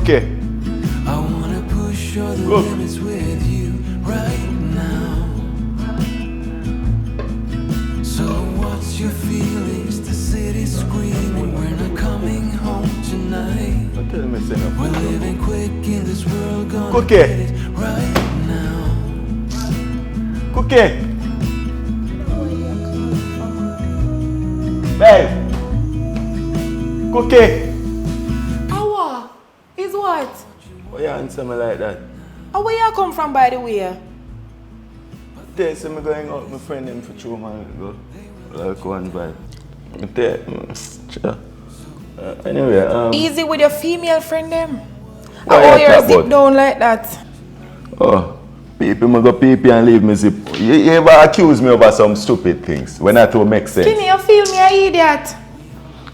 Cookie. I wanna push all the limits with you right now. So what's your feelings? The city's screaming, we're not coming home tonight. We're living quick in this world, gonna Cookie. get it right now. Cookie. Babe. Cookie. Awa, is what? Why you answer me like that? Where you come from, by the way? They say me going out with my friend them for 2 months ago. Like one vibe. Anyway, Easy with your female friend them. Why Oh, you you're talk zip about? down like that. oh, people me go pee and leave me zip. You ever accuse me over some stupid things when that don't make sense? Skinny, you feel me an idiot?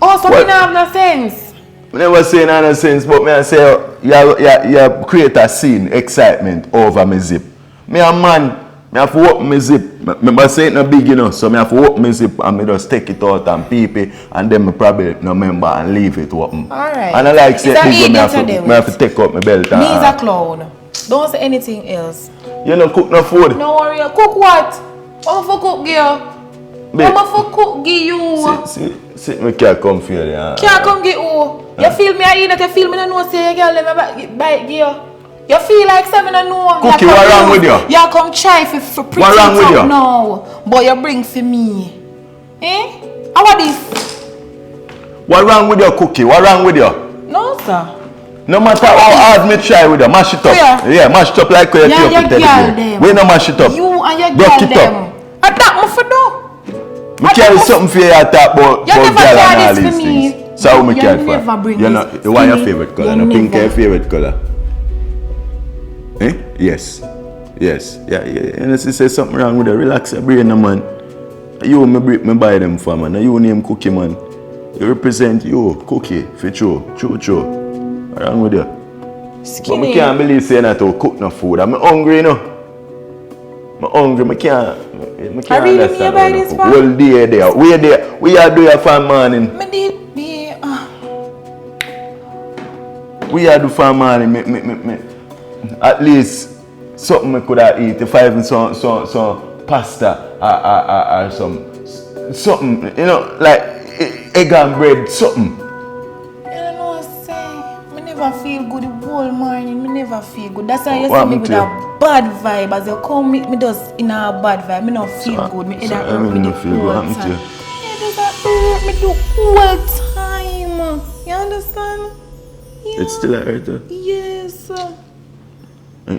Oh, so What? me not have no sense. I never say none sense, but me I say you create a scene, excitement over me zip. Me a man, me have to open me zip. Me say it no big enough, so me have to open me zip and me just take it out and peep it, and then me probably no remember and leave it open. Alright. And I like say It's a big, me idiot have to take out my belt. Me is a clown. Don't say anything else. You don't cook no food? No worry. Cook what? What for cook girl? Babe. What for cook give you? See, me can't come for you. Can't come get who? You feel me an idiot? You feel me no know say girl let me buy it give you? You feel like say me no know? Cookie, what wrong with you? You come try for pretty What wrong with you? now, but you bring for me. Eh? How about this? What wrong with your Cookie? What wrong with you? No sir. No matter how hard me try with you, mash it up. Yeah, mash it up like you Yeah, take your it girl every day. them. We no mash it up. You and your Broke girl it them. up. I that me for do. Me carry something for you to talk about You never girl and carry all this these for me. things. So how me You care never for? bring You this know, for what your me. favorite color? You No pink never. your favorite color. Eh? Yes. Yes. Yeah. Unless you say something wrong with you, relax your brain, no, man. You me buy them for, man. You name Cookie, man. You represent you, Cookie, for true. What wrong with you? But me can't believe saying that to cook no food. I'm hungry, you know. I'm hungry. Me can't I really understand. mean by this one. Well, there. We are doing for morning. Me did be. We are doing for morning. Me. At least something I could have eat. If I even some pasta or something, you know, like egg and bread, something. You know what I'm saying? Me never feel good the whole morning. Me never feel good. That's why you What see me happened with to a bad vibe. As you come meet me just in a bad vibe. Me not feel good. Me either hurt me the feel good. whole Happened to time. you? Yeah, does that hurt me the whole time. You understand? Yeah. It's still a hurt. Yes. I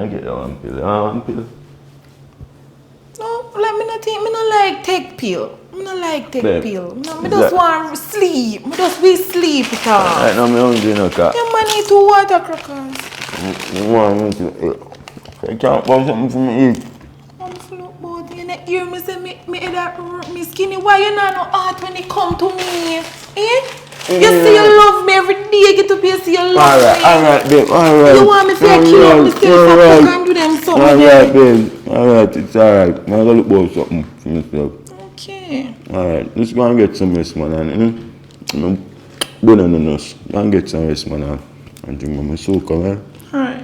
get that one pill. One pill. No, like me not think. Me not like take pill. Me not like take Babe, pill. No, me is just that- want sleep. Me just be sleep it all. Right now, I'm hungry, no, car. Yeah, man, eat two water crackers. You want me to eat? I can't buy something for me eat. I'm full of body. You not hear me say me head hurt me skinny. Why you not no heart when it come to me? Eh? You say you love me every day. You get to be say you love me. Alright, babe, alright. You want me to kill up myself and do them something? Alright, babe. Alright, it's alright. I'm gonna look for something for myself. Okay. Alright, let's go and get some rest, man. And go down the nose. Go and get some rest, man. And drink my soak, alright? Alright.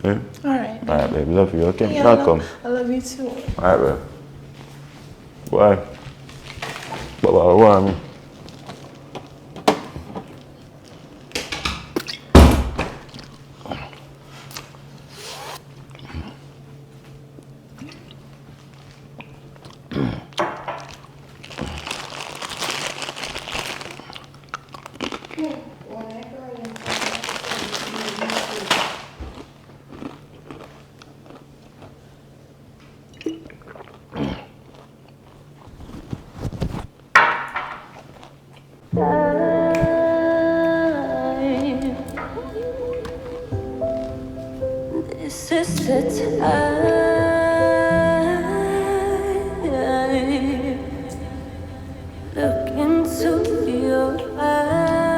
Yeah? Alright. Alright, babe. Love you, okay? Yeah, Now come. I love you too. Alright, babe. Bye. Bye-bye. This is the time. Look into your eyes.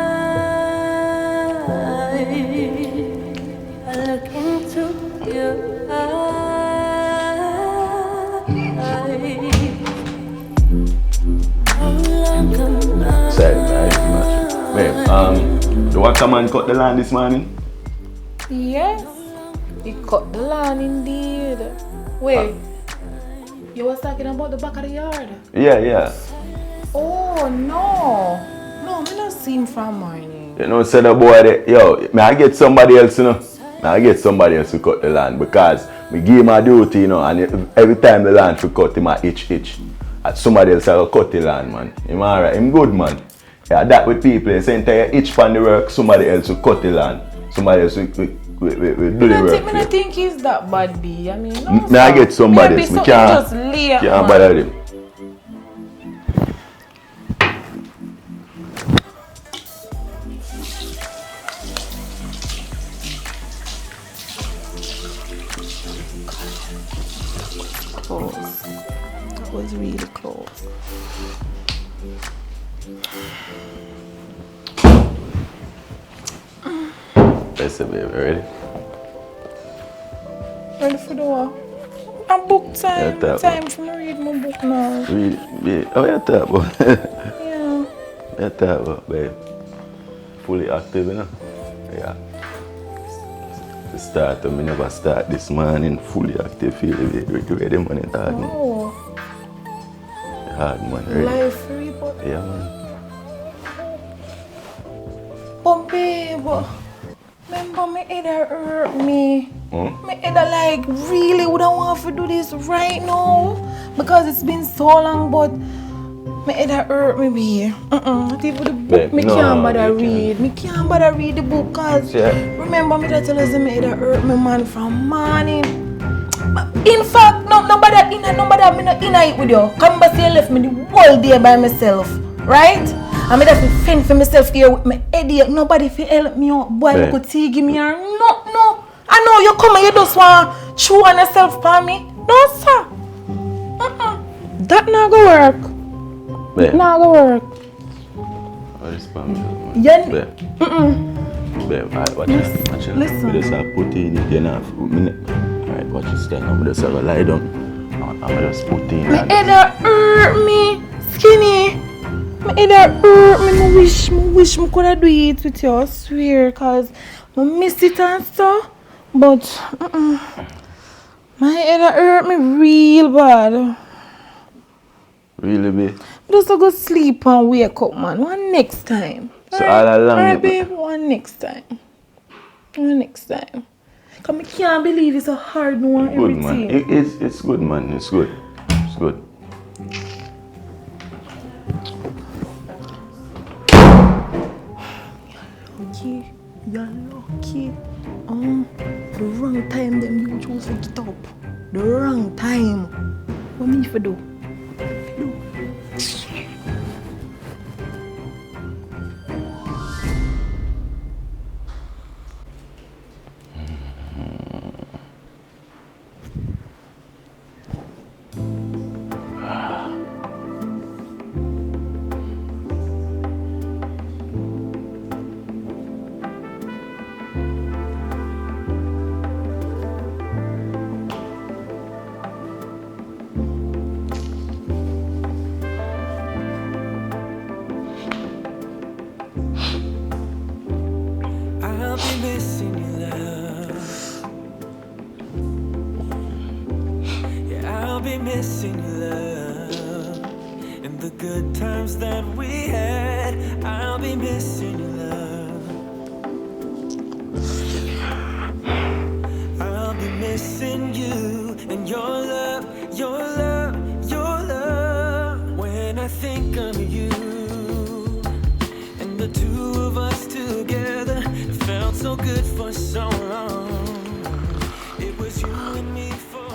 I look into your eyes. Sad, nice, much. Babe, The waterman cut the land this morning? Yes. He cut the land indeed. Wait. You was talking about the back of the yard? Yeah. Oh, no. No, me not see him from morning. You know, said the boy there, yo, may I get somebody else, you know? May I get somebody else to cut the land because me give him a duty, you know, and every time the land to cut him a itch. And somebody else will cut the land, man. Him alright, him good, man. Yeah, that with people, the entire itch pan the work, somebody else will cut the land. Somebody else will do the work. I think he's that bad, B. I mean, no. May I get somebody else? We can't bother him. Close. That was really close. Let's see, baby, ready? Ready for the what? I'm book time. Yeah, Time for me to read my book now. Read, yeah. Oh, yeah, that boy. Yeah. Yeah, that boy, babe. Fully active, you know? Yeah. The start, we never start this morning. Fully active, feel ready, man. It's hard, man. Oh. Hard, man. Ready? Life report. Yeah, man. Oh, babe. Remember me either hurt me. Me either like really would I want to do this right now because it's been so long, but me either hurt me be. Not even the book. Babe, me no, can't bother you read. Me can't bother read the book because remember me that tell us me either hurt me man from morning. In fact, nobody me not in it with you. Come back here left me the whole day by myself, right? I mean, that's fend for myself here with my headache. Nobody feel help me out. Boy, look at you, give me a no. I know you come and you just want to chew on yourself for me. No, sir. That not go work. Babe. Not go work. What is for me? Yeah. Babe, alright, watch it. Listen. We just have put in again. Alright, watch it stand. I'm just have a lie down. I'm just put in. Me either hurt me, skinny. Me either hurt me, I wish me could have do it with you, I swear, cause I miss it and stuff. But my either hurt me real bad. Really, babe? Just go sleep and wake up, man. One next time. So all along, alright, babe. One next time. Cause I can't believe it's a hard one. Good, man. It's good, man. It's good. You're lucky. The wrong time them you choose to get up. The wrong time. What me for do? I'll be missing you, love. Yeah, I'll be missing you, love. And the good times that we had, I'll be missing you, love. I'll be missing you and your love, your love, your love. When I think of you and the two of us together, it felt so good for so long. It was you and me forever.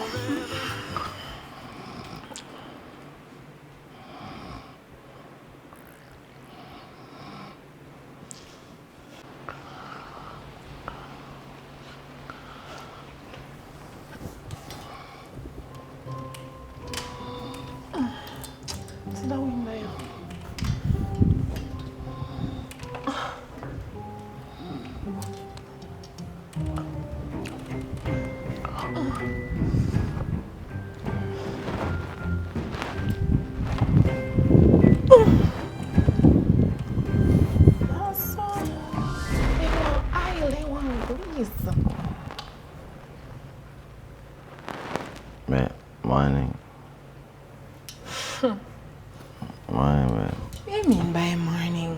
Why, man? What do you mean by morning?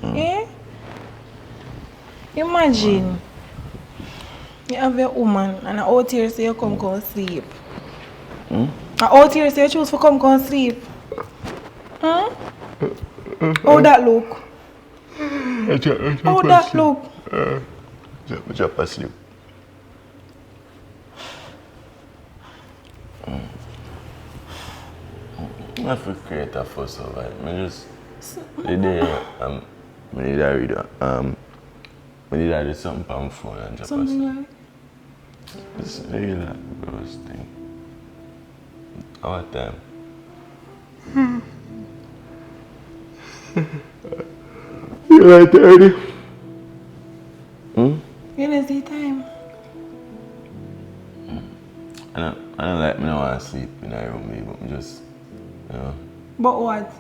Eh? Imagine you have a woman and out here say you come sleep. Out here say you choose to come sleep. How that look? How that look? Drop asleep. I have to create a fuss over it. I just the day I need to read I need to do something on phone and drop Something asleep. like? It's really like gross thing. Our time. You like 30? You don't see time. I don't like me not want to sleep in a room, but I'm just, you know. But what?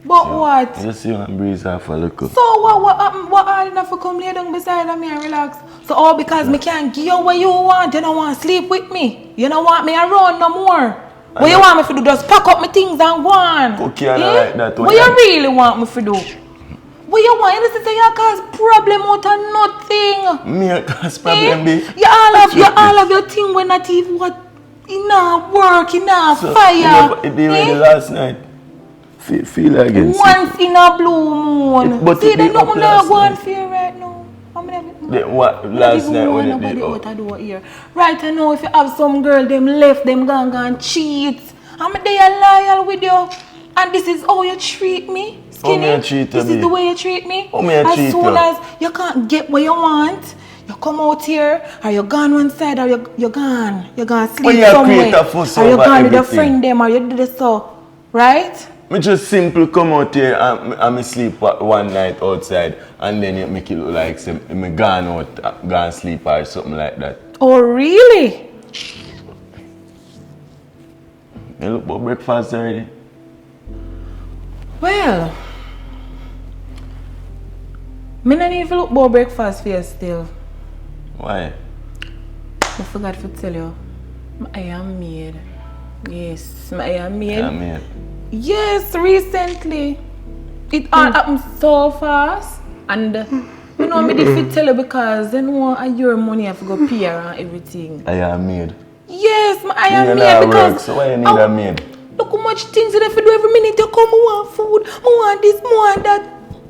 But what? I just see one breeze off a look. So what all enough for come lay down beside me and relax? So all because me can't give you what you want, you don't want to sleep with me. You don't want me around no more. What you want me to do? Just pack up my things and go on. Okay, I don't like that. What you really want me to do? What you want? You listen to you cause problem out of nothing. Me cause problem be. You all have your thing when not even what enough work, enough fire. It be ready last night. Feel again. Once in a blue moon. But see, it they be don't up know last what night. feel right now. What last night when it did out do here. Right now, if you have some girl, them left, them gone cheat. I'm there loyal with you. And this is how you treat me. Skinny. How me treat this you, is the way you treat me. How me as treat soon you? as you can't get what you want, you come out here, or you gone one side, or you're gone. You're gone sleep When you somewhere. create a fuss or you over gone with your everything. friend them, or you do this so. Right? Me just simple come out here and me sleep one night outside and then you make it look like me gone out, gone sleep or something like that. Oh, really? You look for breakfast already? Well, me not even look for breakfast for you still. Why? I forgot to tell you. I am maid. Yes, I am maid. Yeah, man. Yes, recently. It all happened so fast. And you know, me did tell you because then your money have to go pay her and everything. I am maid. Yes, I am You maid not because work, so why you need a maid? look how much things you have to do every minute. You come, I want food, I want this, I want that.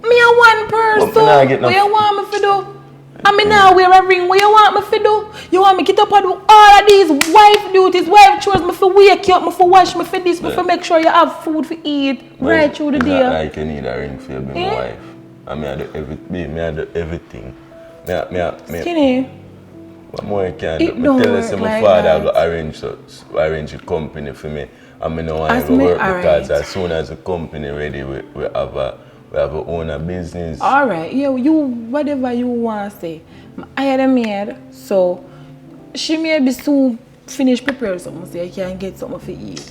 Me a one person. But me nah get no What you want me to do? I mean now wear a ring. What you want me to do? You want me to get up and do all of these wife duties, wife chores, me for wake you up, me for wash, me for this, me for make sure you have food to eat right through the day. It's not like you need a ring for you be my wife. I mean I do everything. Skinny. What more you can It do? don't Me tell you work say my like father that. will arrange a company for me. I mean no want As to me work because arrange. as soon as the company ready we have a own a business. Alright, you whatever you want to say. I had a maid, so she may be soon finish preparing something so you can get something to eat.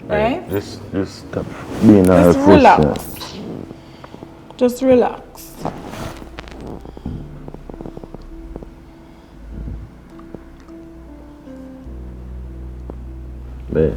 Right? Just stop being a Just relax. Just relax. Babe.